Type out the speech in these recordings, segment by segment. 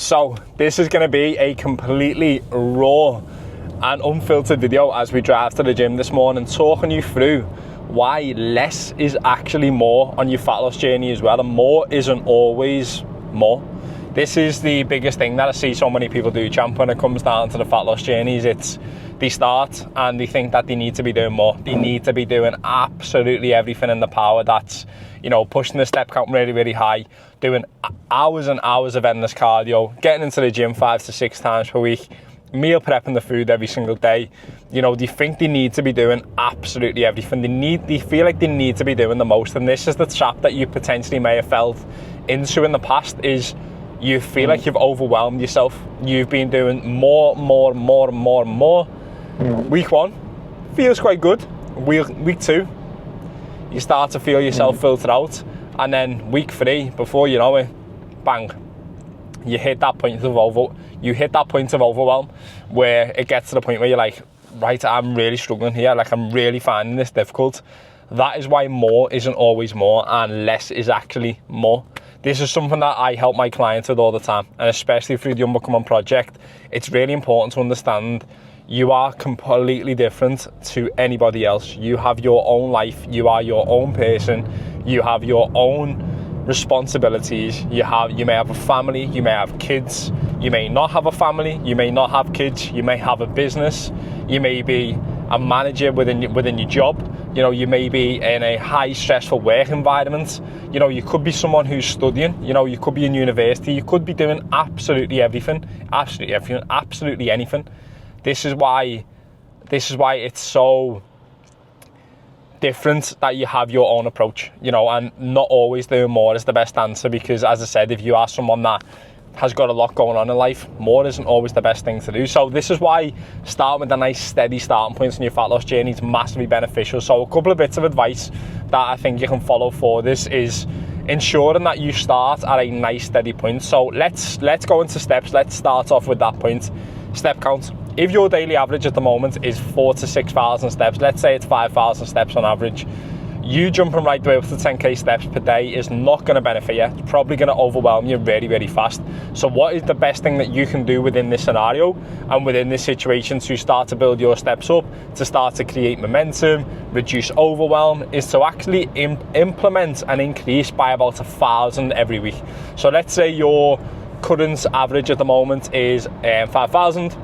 So this is going to be a completely raw and unfiltered video as we drive to the gym this morning, talking you through why less is actually more on your fat loss journey as well, and more isn't always more. This is the biggest thing that I see so many people do, champ, when it comes down to the fat loss journeys. It's they start and they think that they need to be doing more. They need to be doing absolutely everything in the power. That's, you know, pushing the step count really, really high, doing hours and hours of endless cardio, getting into the gym 5 to 6 times per week, meal prepping the food every single day. You know, they think they need to be doing absolutely everything. They feel like they need to be doing the most. And this is the trap that you potentially may have fell into in the past, is you feel like you've overwhelmed yourself. You've been doing more. Week 1 feels quite good. Week 2, you start to feel yourself filter out, and then week 3, before you know it, bang, you hit that point of overwhelm, where it gets to the point where you're like, right, I'm really struggling here. Like, I'm really finding this difficult. That is why more isn't always more, and less is actually more. This is something that I help my clients with all the time, and especially through the Unbecoming Project. It's really important to understand you are completely different to anybody else. You have your own life. You are your own person. You have your own responsibilities. You may have a family. You may have kids. You may not have a family. You may not have kids. You may have a business. You may be a manager within your job. You know, you may be in a high stressful work environment. You know, you could be someone who's studying. You know, you could be in university. You could be doing absolutely everything, absolutely anything. This is why it's so different that you have your own approach, you know, and not always doing more is the best answer, because, as I said, if you are someone that has got a lot going on in life, more isn't always the best thing to do. So this is why starting with a nice steady starting point in your fat loss journey is massively beneficial. So a couple of bits of advice that I think you can follow for this is ensuring that you start at a nice steady point. So let's go into steps. Let's start off with that point. Step count. If your daily average at the moment is 4,000 to 6,000 steps, let's say it's 5,000 steps on average, you jumping right the way up to 10k steps per day is not going to benefit you. It's probably going to overwhelm you very, very fast. So what is the best thing that you can do within this scenario and within this situation to start to build your steps up, to start to create momentum, reduce overwhelm, is to actually implement an increase by about 1,000 every week. So let's say your current average at the moment is 5,000.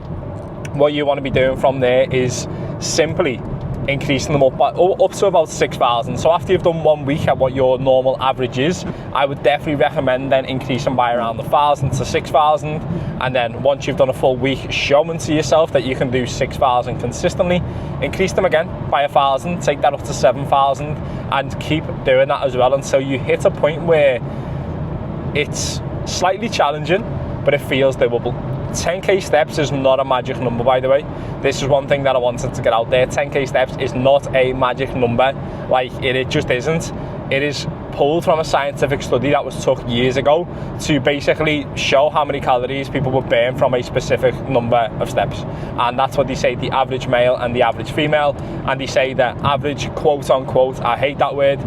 What you want to be doing from there is simply increasing them up to about 6,000. So after you've done 1 week at what your normal average is, I would definitely recommend then increasing by around 1,000 to 6,000. And then once you've done a full week, showing to yourself that you can do 6,000 consistently, increase them again by 1,000, take that up to 7,000, and keep doing that as well until you hit a point where it's slightly challenging, but it feels doable. 10k steps is not a magic number, by the way. This is one thing that I wanted to get out there. 10k steps is not a magic number. Like, it just isn't. It is pulled from a scientific study that was took years ago to basically show how many calories people would burn from a specific number of steps. And that's what they say, the average male and the average female. And they say that average, quote unquote, I hate that word,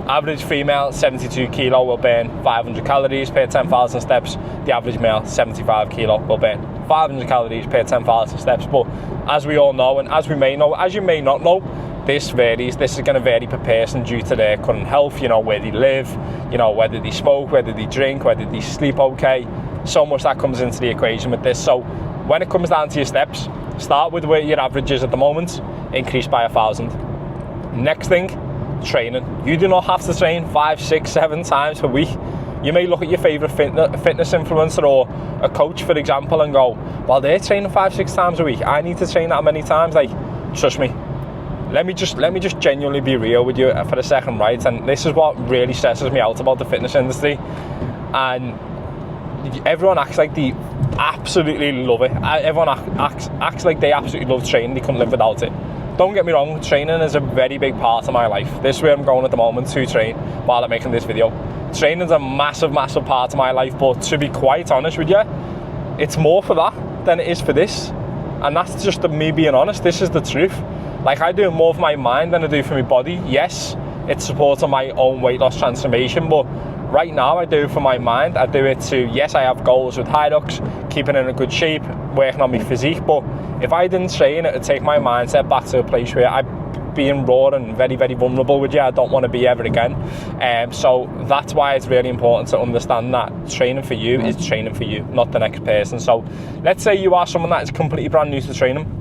average female, 72 kilo, will burn 500 calories per 10,000 steps. The average male, 75 kilo, will burn 500 calories per 10,000 steps. But as we all know, and as we may know, as you may not know, this varies. This is going to vary per person due to their current health, you know, where they live, you know, whether they smoke, whether they drink, whether they sleep okay. So much that comes into the equation with this. So when it comes down to your steps, start with where your average is at the moment, increase by 1,000. Next thing, training. You do not have to train 5, 6, 7 times per week. You may look at your favorite fitness influencer or a coach, for example, and go, well, they're training 5, 6 times a week, I need to train that many times. Like, trust me, let me just genuinely be real with you for a second, right? And this is what really stresses me out about the fitness industry. And everyone acts like they absolutely love it. Everyone acts like they absolutely love training. They couldn't live without it. Don't get me wrong, training is a very big part of my life. This is where I'm going at the moment, to train while I'm making this video. Training is a massive, massive part of my life, but to be quite honest with you, it's more for that than it is for this. And that's just me being honest. This is the truth. Like, I do more for my mind than I do for my body. Yes, it's supporting my own weight loss transformation, but Right now I do it for my mind. I do it to, yes, I have goals with Hyrox, keeping in a good shape, working on my physique, but if I didn't train, it would take my mindset back to a place where I'm being raw and very, very vulnerable with you. I don't want to be ever again. So that's why it's really important to understand that training for you is training for you, not the next person. So let's say you are someone that is completely brand new to training,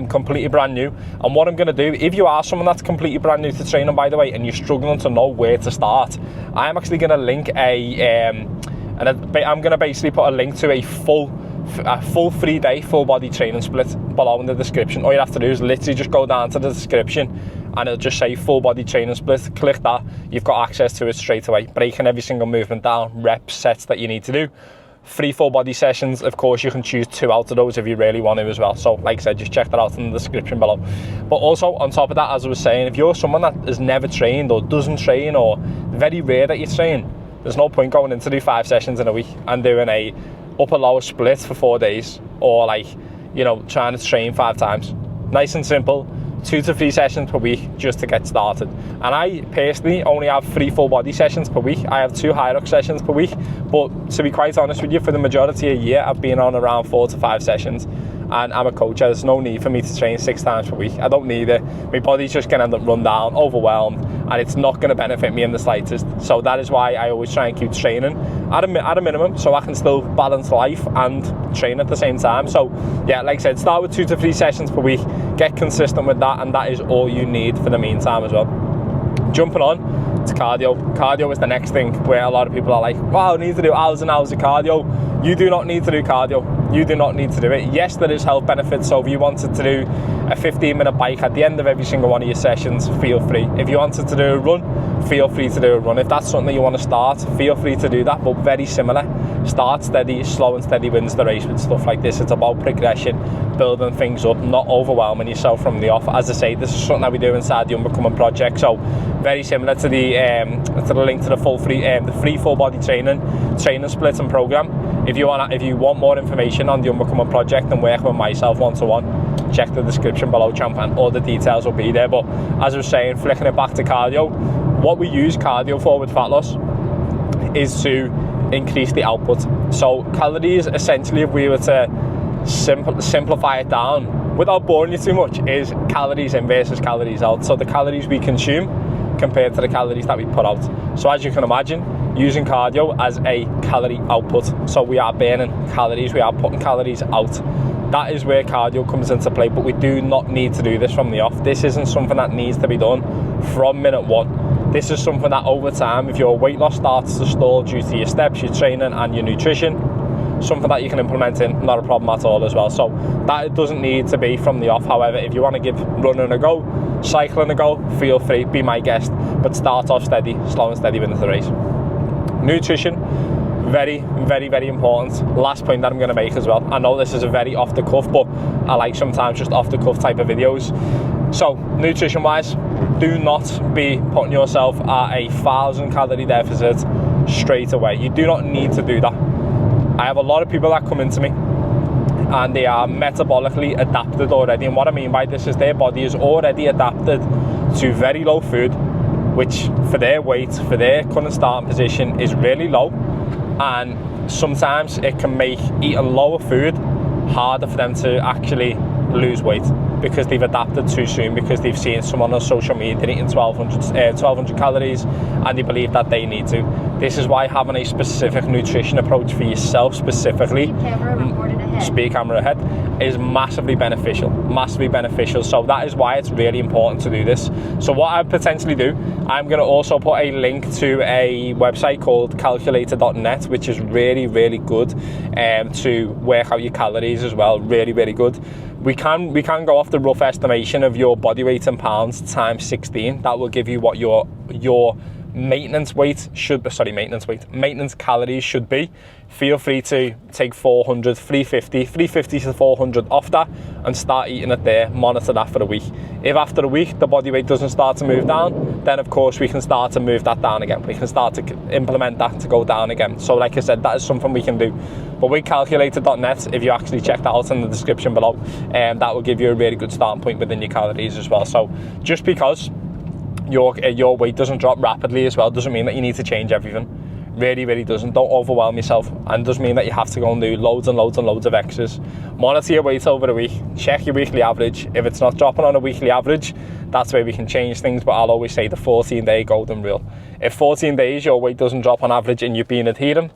completely brand new, and what I'm going to do, if you are someone that's completely brand new to training, by the way, and you're struggling to know where to start, I'm actually going to link I'm going to basically put a link to a full 3-day full body training split below in the description. All you have to do is literally just go down to the description and it'll just say full body training split. Click that, you've got access to it straight away, breaking every single movement down, reps, sets that you need to do. 3 full body sessions. Of course, you can choose 2 out of those if you really want to as well. So like I said, just check that out in the description below. But also on top of that, as I was saying, if you're someone that has never trained or doesn't train or very rare that you train, there's no point going in to do 5 sessions in a week and doing a upper lower split for 4 days, or like, you know, trying to train 5 times. Nice and simple, 2 to 3 sessions per week just to get started. And I personally only have 3 full body sessions per week. I have 2 Hyrox sessions per week, but to be quite honest with you, for the majority of the year I've been on around 4 to 5 sessions. And I'm a coach, there's no need for me to train 6 times per week. I don't need it. My body's just gonna end up run down, overwhelmed, and it's not gonna benefit me in the slightest. So that is why I always try and keep training at a minimum, so I can still balance life and train at the same time. So yeah, like I said, start with 2 to 3 sessions per week, get consistent with that, and that is all you need for the meantime as well. Jumping on to cardio. Cardio is the next thing where a lot of people are like, wow, I need to do hours and hours of cardio. You do not need to do cardio. You do not need to do it. Yes, there is health benefits. So if you wanted to do a 15-minute bike at the end of every single one of your sessions, feel free. If you wanted to do a run, feel free to do a run. If that's something that you want to start, feel free to do that, but very similar. Start steady, slow and steady wins the race with stuff like this. It's about progression, building things up, not overwhelming yourself from the off. As I say, this is something that we do inside the Unbecoming project. So very similar to the link to the free full body training split and program. If you want more information on the Unbecoming project and working with myself one-to-one, check the description below, champ, and all the details will be there. But as I was saying, flicking it back to cardio, what we use cardio for with fat loss is to increase the output. So calories, essentially, if we were to simplify it down without boring you too much, is calories in versus calories out. So the calories we consume compared to the calories that we put out. So as you can imagine, using cardio as a calorie output. So we are burning calories, we are putting calories out. That is where cardio comes into play, but we do not need to do this from the off. This isn't something that needs to be done from minute 1. This is something that over time, if your weight loss starts to stall due to your steps, your training and your nutrition, something that you can implement in, not a problem at all as well. So that it doesn't need to be from the off. However, if you want to give running a go, cycling a go, feel free, be my guest, but start off steady, slow and steady wins the race. Nutrition, very, very, very important. Last point that I'm going to make as well. I know this is a very off the cuff, but I like sometimes just off the cuff type of videos. So nutrition wise, do not be putting yourself at a 1,000 calorie deficit straight away. You do not need to do that. I have a lot of people that come into me and they are metabolically adapted already, and what I mean by this is their body is already adapted to very low food, which for their weight, for their current starting position is really low, and sometimes it can make eating lower food harder for them to actually lose weight because they've adapted too soon, because they've seen someone on social media eating 1,200 calories and they believe that they need to. This is why having a specific nutrition approach for yourself specifically, speed camera ahead, is massively beneficial, So that is why it's really important to do this. So what I potentially do, I'm going to also put a link to a website called calculator.net, which is really, really good to work out your calories as well. Really, really good. We can go off the rough estimation of your body weight in pounds times 16. That will give you what your maintenance calories should be. Feel free to take 400, 350 to 400 off that and start eating it there. Monitor that for a week. If after a week the body weight doesn't start to move down, then of course we can start to move that down again. We can start to implement that to go down again. So like I said, that is something we can do. But with calculator.net, if you actually check that out in the description below, that will give you a really good starting point within your calories as well. So just because your weight doesn't drop rapidly as well doesn't mean that you need to change everything. Really, really doesn't. Don't overwhelm yourself, and does mean that you have to go and do loads and loads and loads of exercises. Monitor your weight over the week, check your weekly average. If it's not dropping on a weekly average, that's where we can change things, but I'll always say the 14-day golden rule. If 14 days your weight doesn't drop on average and you've been adhering,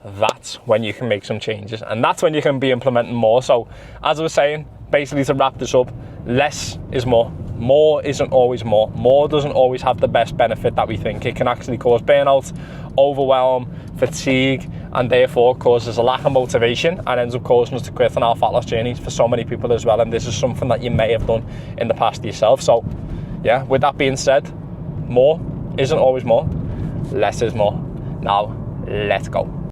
that's when you can make some changes, and that's when you can be implementing more. So as I was saying, basically to wrap this up, less is more. More isn't always more. More doesn't always have the best benefit that we think. It can actually cause burnout, overwhelm, fatigue, and therefore causes a lack of motivation and ends up causing us to quit on our fat loss journeys for so many people as well. And this is something that you may have done in the past yourself. So yeah, with that being said, more isn't always more. Less is more. Now, let's go.